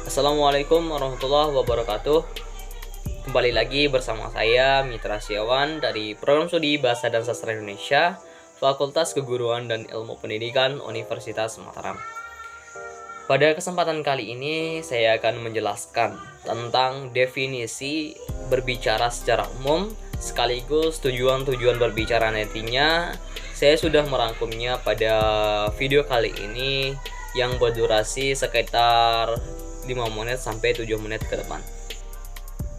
Assalamualaikum warahmatullahi wabarakatuh. Kembali lagi bersama saya Mitra Siawan dari Program Studi Bahasa dan Sastra Indonesia, Fakultas Keguruan dan Ilmu Pendidikan Universitas Mataram. Pada kesempatan kali ini saya akan menjelaskan tentang definisi berbicara secara umum sekaligus tujuan-tujuan berbicara nantinya. Saya sudah merangkumnya pada video kali ini yang berdurasi sekitar 5 menit sampai 7 menit ke depan.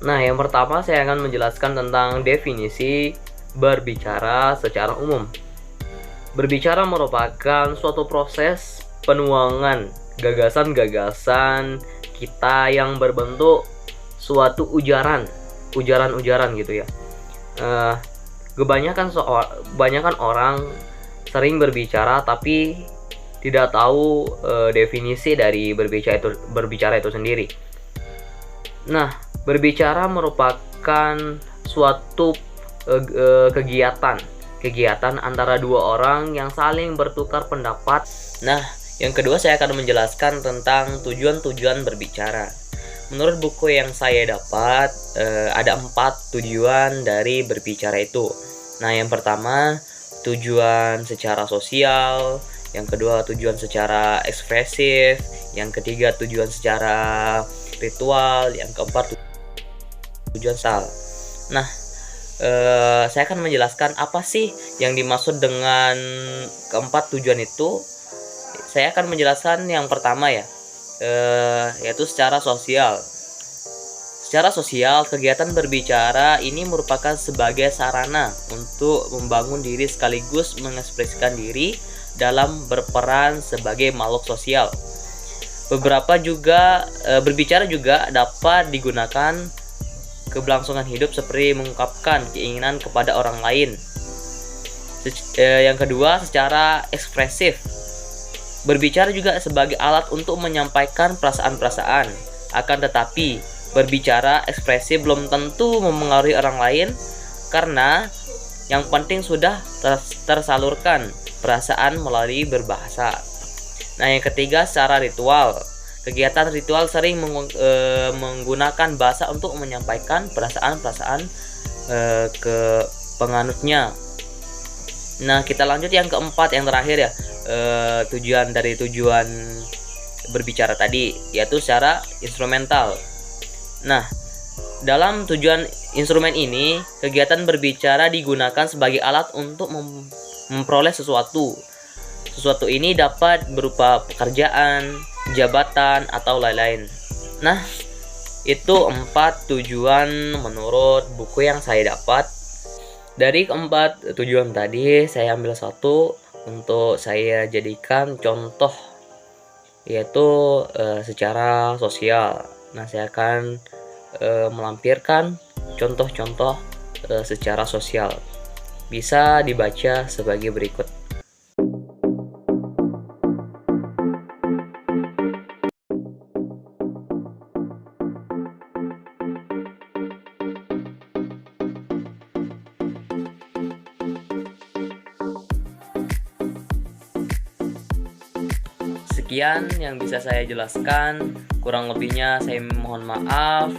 Nah, yang pertama saya akan menjelaskan tentang definisi berbicara secara umum. Berbicara merupakan suatu proses penuangan gagasan-gagasan kita yang berbentuk suatu ujaran gitu ya. Kebanyakan orang sering berbicara tapi tidak tahu definisi dari berbicara itu sendiri. Nah, berbicara merupakan suatu kegiatan antara dua orang yang saling bertukar pendapat. Nah, yang kedua saya akan menjelaskan tentang tujuan-tujuan berbicara. Menurut buku yang saya dapat, ada 4 tujuan dari berbicara itu. Nah, yang pertama tujuan secara sosial, yang kedua tujuan secara ekspresif, yang ketiga tujuan secara ritual, yang keempat tujuan sal. Nah, saya akan menjelaskan apa sih yang dimaksud dengan keempat tujuan itu. Saya akan menjelaskan yang pertama yaitu secara sosial. Secara sosial, kegiatan berbicara ini merupakan sebagai sarana untuk membangun diri sekaligus mengekspresikan diri dalam berperan sebagai makhluk sosial. Berbicara juga dapat digunakan keberlangsungan hidup seperti mengungkapkan keinginan kepada orang lain. Yang kedua, secara ekspresif. Berbicara juga sebagai alat untuk menyampaikan perasaan-perasaan. Akan tetapi, berbicara ekspresif belum tentu memengaruhi orang lain karena yang penting sudah tersalurkan perasaan melalui berbahasa. Nah, yang ketiga secara ritual. Kegiatan ritual sering menggunakan bahasa untuk menyampaikan perasaan-perasaan ke penganutnya. Nah, kita lanjut yang keempat, yang terakhir tujuan dari tujuan berbicara tadi, yaitu secara instrumental. Nah, dalam tujuan instrumen ini, kegiatan berbicara digunakan sebagai alat untuk memperoleh sesuatu. Sesuatu ini dapat berupa pekerjaan, jabatan, atau lain-lain. Nah, itu 4 tujuan menurut buku yang saya dapat. Dari keempat tujuan tadi, saya ambil satu untuk saya jadikan contoh, yaitu secara sosial. Nah, saya akan melampirkan contoh-contoh secara sosial. Bisa dibaca sebagai berikut. Sekian yang bisa saya jelaskan, kurang lebihnya saya mohon maaf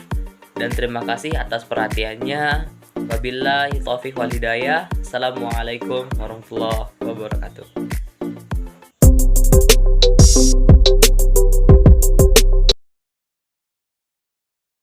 dan terima kasih atas perhatiannya. Wabillahi taufiq wal hidayah. Assalamualaikum warahmatullahi wabarakatuh.